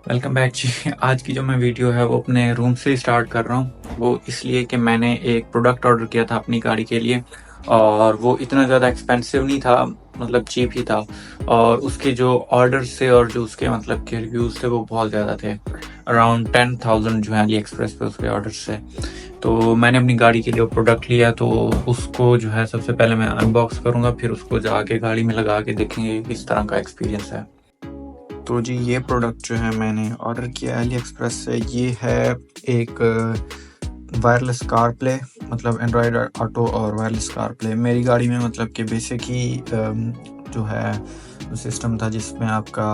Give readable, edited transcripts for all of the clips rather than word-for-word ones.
Welcome back जी। आज की जो मैं वीडियो है वो अपने रूम से स्टार्ट कर रहा हूँ। वो इसलिए कि मैंने एक प्रोडक्ट ऑर्डर किया था अपनी गाड़ी के लिए और वो इतना ज़्यादा एक्सपेंसिव नहीं था, मतलब चीप ही था। और उसके जो ऑर्डर्स थे और जो उसके मतलब के रिव्यूज़ थे वो बहुत ज़्यादा थे। अराउंड 10,000 जो है अली एक्सप्रेस पे उसके ऑर्डर्स थे। तो मैंने अपनी गाड़ी के लिए वो प्रोडक्ट लिया, तो उसको जो है सबसे पहले मैं अनबॉक्स करूँगा, फिर उसको जाके गाड़ी में लगा के देखेंगे किस तरह का एक्सपीरियंस है। तो जी ये प्रोडक्ट जो है मैंने ऑर्डर किया है अली एक्सप्रेस से। ये है एक वायरलेस कार प्ले, मतलब एंड्रॉयड ऑटो और वायरलेस कार प्ले। मेरी गाड़ी में मतलब कि बेसिक ही जो है सिस्टम था जिसमें आपका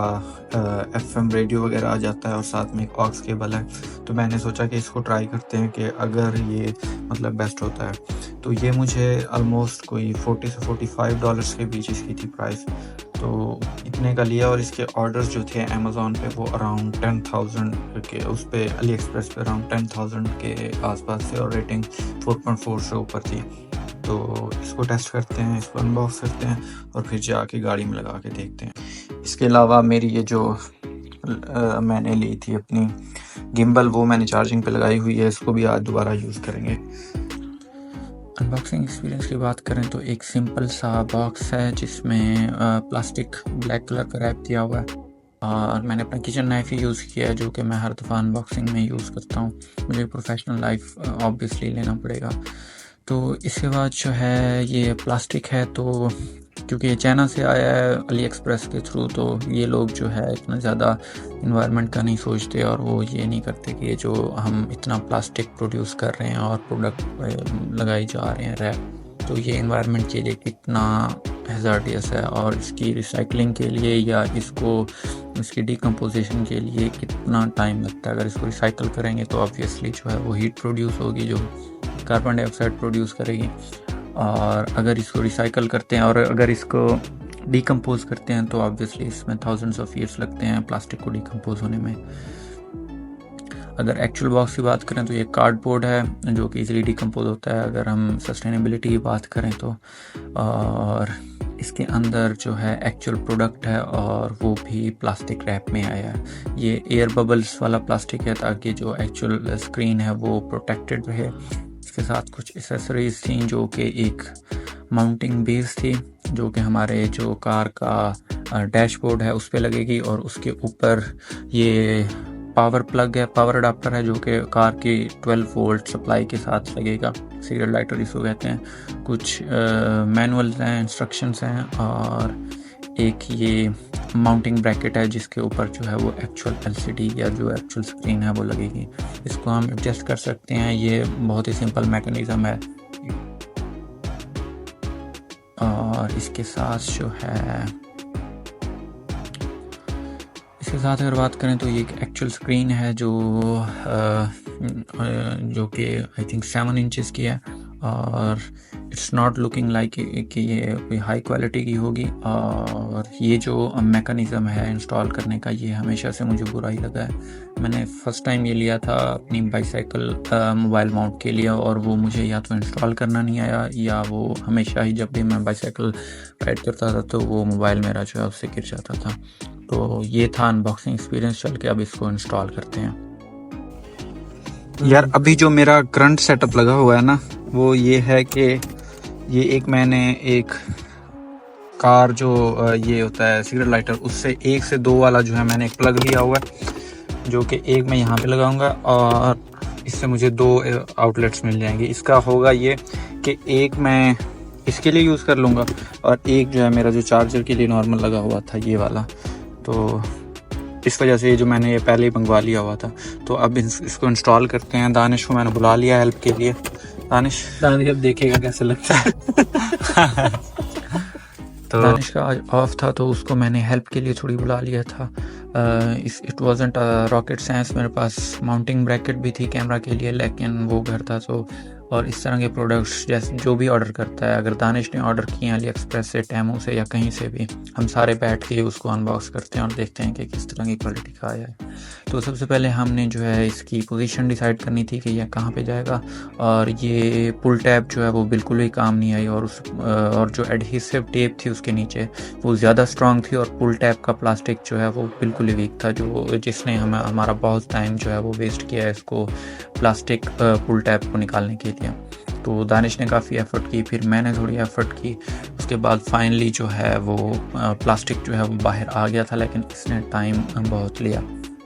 एफएम रेडियो वगैरह आ जाता है और साथ में एक ऑक्स केबल है। तो मैंने सोचा कि इसको ट्राई करते हैं कि अगर ये मतलब बेस्ट होता है। तो ये मुझे ऑलमोस्ट कोई $40 से $45 के बीच इसकी थी प्राइस। तो इतने का लिया और इसके ऑर्डर्स जो थे अमेज़ॉन पे वो अराउंड 10,000 के, उस पे अली एक्सप्रेस पे अराउंड 10,000 के आसपास थे और रेटिंग 4.4 से ऊपर थी। तो इसको टेस्ट करते हैं, इसको अनबॉक्स करते हैं और फिर जाके गाड़ी में लगा के देखते हैं। इसके अलावा मेरी ये जो मैंने ली थी अपनी गिम्बल, वो मैंने चार्जिंग पे लगाई हुई है, इसको भी आज दोबारा यूज़ करेंगे। अनबॉक्सिंग एक्सपीरियंस की बात करें तो एक सिंपल सा बॉक्स है जिसमें प्लास्टिक ब्लैक कलर का रैप दिया हुआ है और मैंने अपना किचन नाइफ ही यूज़ किया है, जो कि मैं हर दफ़ा अनबॉक्सिंग में यूज़ करता हूँ। मुझे प्रोफेशनल लाइफ ऑब्वियसली लेना पड़ेगा। तो इसके बाद जो है ये प्लास्टिक है, तो क्योंकि ये चाइना से आया है अली एक्सप्रेस के थ्रू, तो ये लोग जो है इतना ज़्यादा इन्वायरमेंट का नहीं सोचते और वो ये नहीं करते कि ये जो हम इतना प्लास्टिक प्रोड्यूस कर रहे हैं और प्रोडक्ट लगाई जा रहे हैं रैप, तो ये इन्वायरमेंट के लिए कितना हैज़ार्डियस है और इसकी रिसाइकलिंग के लिए या इसकी डिकम्पोजिशन के लिए कितना टाइम लगता है। अगर इसको रिसाइकल करेंगे तो ऑब्वियसली जो है वो हीट प्रोड्यूस होगी जो कार्बन डाइऑक्साइड प्रोड्यूस करेगी, और अगर इसको रिसाइकल करते हैं और अगर इसको डिकम्पोज करते हैं तो ऑब्वियसली इसमें थाउजेंड्स ऑफ ईयर्स लगते हैं प्लास्टिक को डिकम्पोज होने में। अगर एक्चुअल बॉक्स की बात करें तो ये कार्डबोर्ड है जो कि इजीली डिकम्पोज होता है अगर हम सस्टेनेबिलिटी की बात करें तो। और इसके अंदर जो है एक्चुअल प्रोडक्ट है और वो भी प्लास्टिक रैप में आया है। ये एयर बबल्स वाला प्लास्टिक है ताकि जो एक्चुअल स्क्रीन है वो प्रोटेक्टेड रहे। इसके साथ कुछ एसेसरीज थी जो कि एक माउंटिंग बेस थी जो कि हमारे जो कार का डैशबोर्ड है उस पर लगेगी, और उसके ऊपर ये पावर प्लग है, पावर अडाप्टर है जो कि कार की 12 वोल्ट सप्लाई के साथ लगेगा। सीरियल लाइटर इसको कहते हैं। कुछ मैनुअल्स हैं, इंस्ट्रक्शंस हैं और एक ये माउंटिंग ब्रैकेट है जिसके ऊपर जो है वो एक्चुअल एलसीडी या जो एक्चुअल स्क्रीन है वो लगेगी। इसको हम एडजस्ट कर सकते हैं, ये बहुत ही सिंपल मैकेनिज़्म है। और इसके साथ अगर बात करें तो ये एक एक्चुअल स्क्रीन है जो कि आई थिंक 7 इंचेस की है और इट्स नॉट लुकिंग लाइक कि ये कोई हाई क्वालिटी की होगी। और ये जो मैकेनिज़्म है इंस्टॉल करने का, ये हमेशा से मुझे बुरा ही लगा है। मैंने फ़र्स्ट टाइम ये लिया था अपनी बाईसाइकिल मोबाइल माउंट के लिए और वो मुझे या तो इंस्टॉल करना नहीं आया या वो हमेशा ही जब भी मैं बाईसाइकिल राइड करता था तो वो मोबाइल मेरा जो है उससे गिर जाता था। तो ये था अनबॉक्सिंग एक्सपीरियंस। चल के अब इसको इंस्टॉल करते हैं। यार अभी जो मेरा करंट सेटअप लगा हुआ है ना, वो ये है कि ये मैंने एक कार जो ये होता है सिगरेट लाइटर, उससे 1 से 2 वाला जो है मैंने एक प्लग लिया हुआ है जो कि एक मैं यहाँ पे लगाऊंगा और इससे मुझे 2 आउटलेट्स मिल जाएंगे। इसका होगा ये कि एक मैं इसके लिए यूज़ कर लूँगा और एक जो है मेरा जो चार्जर के लिए नॉर्मल लगा हुआ था ये वाला। तो इस वजह से ये जो मैंने ये पहले ही मंगवा लिया हुआ था। तो अब इसको इंस्टॉल करते हैं। दानिश को मैंने बुला लिया हेल्प के लिए। दानिश अब देखेगा कैसे लगता है। तो दानिश का आज ऑफ था तो उसको मैंने हेल्प के लिए थोड़ी बुला लिया था। It wasn't rocket science. मेरे पास माउंटिंग ब्रैकेट भी थी कैमरा के लिए, लेकिन वो घर था तो। और इस तरह के प्रोडक्ट्स जैसे जो भी ऑर्डर करता है, अगर दानिश ने ऑर्डर किए अली एक्सप्रेस से, टेमू से या कहीं से भी, हम सारे बैठ के उसको अनबॉक्स करते हैं और देखते हैं कि किस तरह की क्वालिटी का आया है। तो सबसे पहले हमने जो है इसकी पोजीशन डिसाइड करनी थी कि यह कहाँ पे जाएगा, और ये पुल टैब जो है वो बिल्कुल भी काम नहीं आई, और जो एडहेसिव टेप थी उसके नीचे वो ज़्यादा स्ट्रांग थी, और पुल टैब का प्लास्टिक जो है वो बिल्कुल ही वीक था, जिसने हमारा बहुत टाइम जो है वो वेस्ट किया है इसको प्लास्टिक पुल टैब को निकालने के लिए। तो दानिश ने काफ़ी एफ़र्ट की, फिर मैंने थोड़ी एफ़र्ट की, उसके बाद फाइनली जो है वो प्लास्टिक जो है वो बाहर आ गया था, लेकिन इसने टाइम बहुत लिया।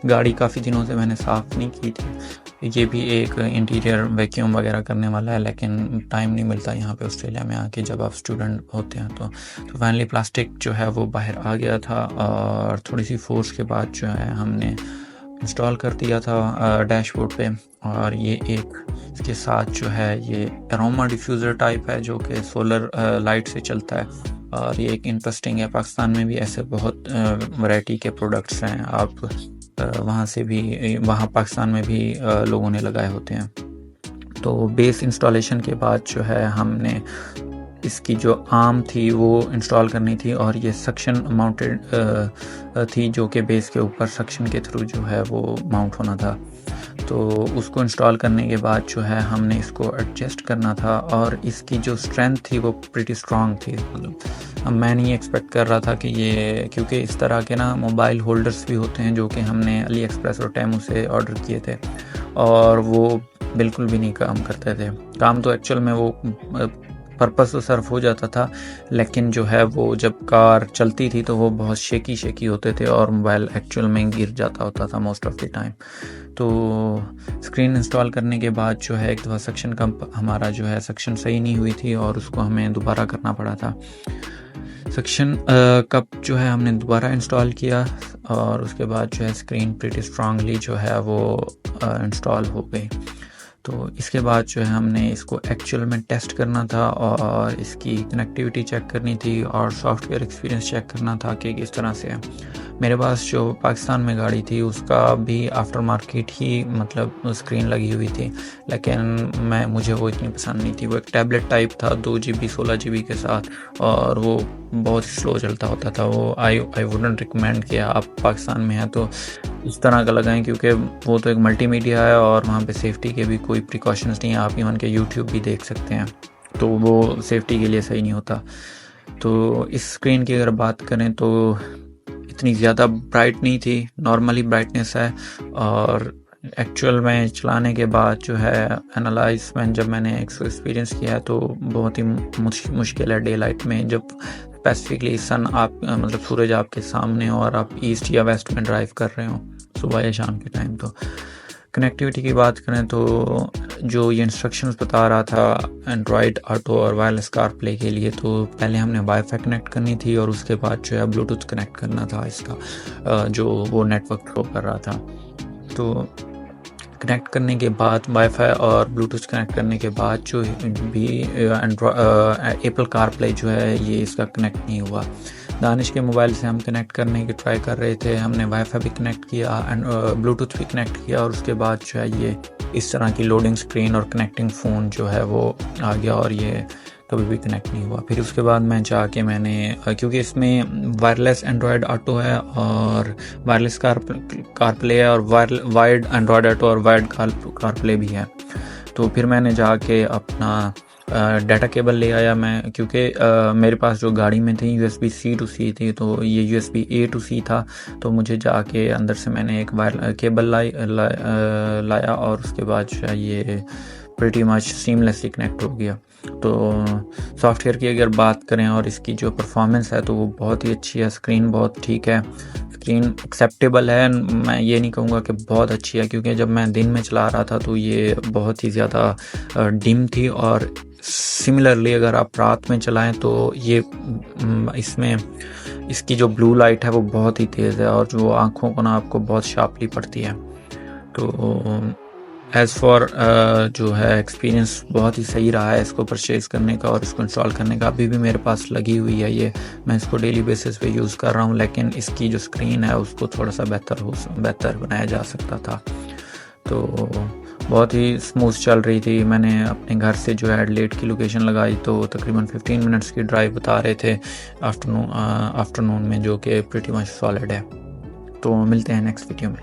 गाड़ी काफ़ी दिनों से मैंने साफ़ नहीं की थी। ये भी एक इंटीरियर वैक्यूम वगैरह करने वाला है, लेकिन टाइम नहीं मिलता यहाँ पे ऑस्ट्रेलिया में आके जब आप स्टूडेंट होते हैं। तो फाइनली प्लास्टिक जो है वो बाहर आ गया था, और थोड़ी सी फोर्स के बाद जो है हमने इंस्टॉल कर दिया था डैशबोर्ड पे। और ये एक इसके साथ जो है ये अरोमा डिफ्यूज़र टाइप है, जो कि सोलर लाइट से चलता है, और ये एक इंटरेस्टिंग है। पाकिस्तान में भी ऐसे बहुत वैरायटी के प्रोडक्ट्स हैं, आप वहाँ पाकिस्तान में भी लोगों ने लगाए होते हैं। तो बेस इंस्टॉलेशन के बाद जो है हमने इसकी जो आर्म थी वो इंस्टॉल करनी थी, और ये सक्शन माउंटेड थी, जो कि बेस के ऊपर सक्शन के थ्रू जो है वो माउंट होना था। तो उसको इंस्टॉल करने के बाद जो है हमने इसको एडजस्ट करना था, और इसकी जो स्ट्रेंथ थी वो प्रीटी स्ट्रॉन्ग थी। मतलब मैं नहीं एक्सपेक्ट कर रहा था कि ये, क्योंकि इस तरह के ना मोबाइल होल्डर्स भी होते हैं जो कि हमने अली एक्सप्रेस और टेमू से ऑर्डर किए थे, और वो बिल्कुल भी नहीं काम करते थे। काम तो एक्चुअल में वो पर्पस तो सर्व हो जाता था, लेकिन जो है वो जब कार चलती थी तो वो बहुत शेकी होते थे, और मोबाइल एक्चुअल में गिर जाता होता था मोस्ट ऑफ द टाइम। तो स्क्रीन इंस्टॉल करने के बाद जो है एक दफ़ा सक्शन कप हमारा जो है सक्शन सही नहीं हुई थी, और उसको हमें दोबारा करना पड़ा था। सक्शन कप जो है हमने दोबारा इंस्टॉल किया, और उसके बाद जो है स्क्रीन प्रीटी स्ट्रांगली जो है वो इंस्टॉल हो गई। तो इसके बाद जो है हमने इसको एक्चुअल में टेस्ट करना था, और इसकी कनेक्टिविटी चेक करनी थी, और सॉफ्टवेयर एक्सपीरियंस चेक करना था कि किस तरह से है। मेरे पास जो पाकिस्तान में गाड़ी थी उसका भी आफ्टर मार्केट ही मतलब स्क्रीन लगी हुई थी, लेकिन मुझे वो इतनी पसंद नहीं थी। वो एक टैबलेट टाइप था 2 GB 16 GB के साथ, और वो बहुत स्लो चलता होता था। वो आई वुडंट रिकमेंड कि आप पाकिस्तान में हैं तो इस तरह का लगाएं, क्योंकि वो तो एक मल्टीमीडिया है, और वहाँ पे सेफ्टी के भी कोई प्रिकॉशंस नहीं है। आप इवन के यूट्यूब भी देख सकते हैं, तो वो सेफ्टी के लिए सही नहीं होता। तो इस स्क्रीन की अगर बात करें तो इतनी ज़्यादा ब्राइट नहीं थी, नॉर्मली ब्राइटनेस है, और एक्चुअल में चलाने के बाद जो है एनालाइज में जब मैंने एक्सपीरियंस किया है तो बहुत ही मुश्किल है डे लाइट में, जब स्पेसिफिकली सन मतलब सूरज आपके सामने हो और आप ईस्ट या वेस्ट में ड्राइव कर रहे हो सुबह या शाम के टाइम। तो कनेक्टिविटी की बात करें तो जो ये इंस्ट्रक्शंस बता रहा था एंड्रॉयड ऑटो और वायरलेस कार प्ले के लिए, तो पहले हमने वाईफाई कनेक्ट करनी थी, और उसके बाद जो है ब्लूटूथ कनेक्ट करना था इसका, जो वो नेटवर्क थ्रो कर रहा था। तो कनेक्ट करने के बाद वाईफाई और ब्लूटूथ कनेक्ट करने के बाद जो भी एप्पल कार प्ले जो है ये इसका कनेक्ट नहीं हुआ। दानिश के मोबाइल से हम कनेक्ट करने की ट्राई कर रहे थे, हमने वाईफाई भी कनेक्ट किया एंड ब्लूटूथ भी कनेक्ट किया, और उसके बाद जो है ये इस तरह की लोडिंग स्क्रीन और कनेक्टिंग फ़ोन जो है वो आ गया, और ये कभी भी कनेक्ट नहीं हुआ। फिर उसके बाद मैं जाके मैंने, क्योंकि इसमें वायरलेस एंड्रॉयड ऑटो है और वायरलेस कार प्ले है, और वायर्ड एंड्रॉयड ऑटो और वायर्ड कार प्ले भी है। तो फिर मैंने जाके अपना डाटा केबल ले आया मैं, क्योंकि मेरे पास जो गाड़ी में थी USB-C to C थी, तो ये USB-A to C था। तो मुझे जाके अंदर से मैंने एक वायर केबल लाया, और उसके बाद जो है ये प्रीटी मच सीमलेसली कनेक्ट हो गया। तो सॉफ्टवेयर की अगर बात करें और इसकी जो परफॉर्मेंस है तो वो बहुत ही अच्छी है, स्क्रीन बहुत ठीक है, स्क्रीन एक्सेप्टेबल है। मैं ये नहीं कहूँगा कि बहुत अच्छी है, क्योंकि जब मैं दिन में चला रहा था तो ये बहुत ही ज़्यादा डिम थी, और सिमिलरली अगर आप रात में चलाएं तो ये इसमें इसकी जो ब्लू लाइट है वो बहुत ही तेज़ है, और जो आँखों को ना आपको बहुत शार्पली पड़ती है। तो एज़ फॉर जो है एक्सपीरियंस बहुत ही सही रहा है इसको परचेज़ करने का और इसको इंस्टॉल करने का। अभी भी मेरे पास लगी हुई है ये, मैं इसको डेली बेसिस पे यूज़ कर रहा हूँ, लेकिन इसकी जो स्क्रीन है उसको थोड़ा सा बेहतर बनाया जा सकता था। तो बहुत ही स्मूथ चल रही थी। मैंने अपने घर से जो है एडलेड की लोकेशन लगाई तो तकरीबन 15 मिनट्स की ड्राइव बता रहे थे आफ्टरनून में, जो कि प्रीटी मच सॉलिड है। तो मिलते हैं नेक्स्ट वीडियो में।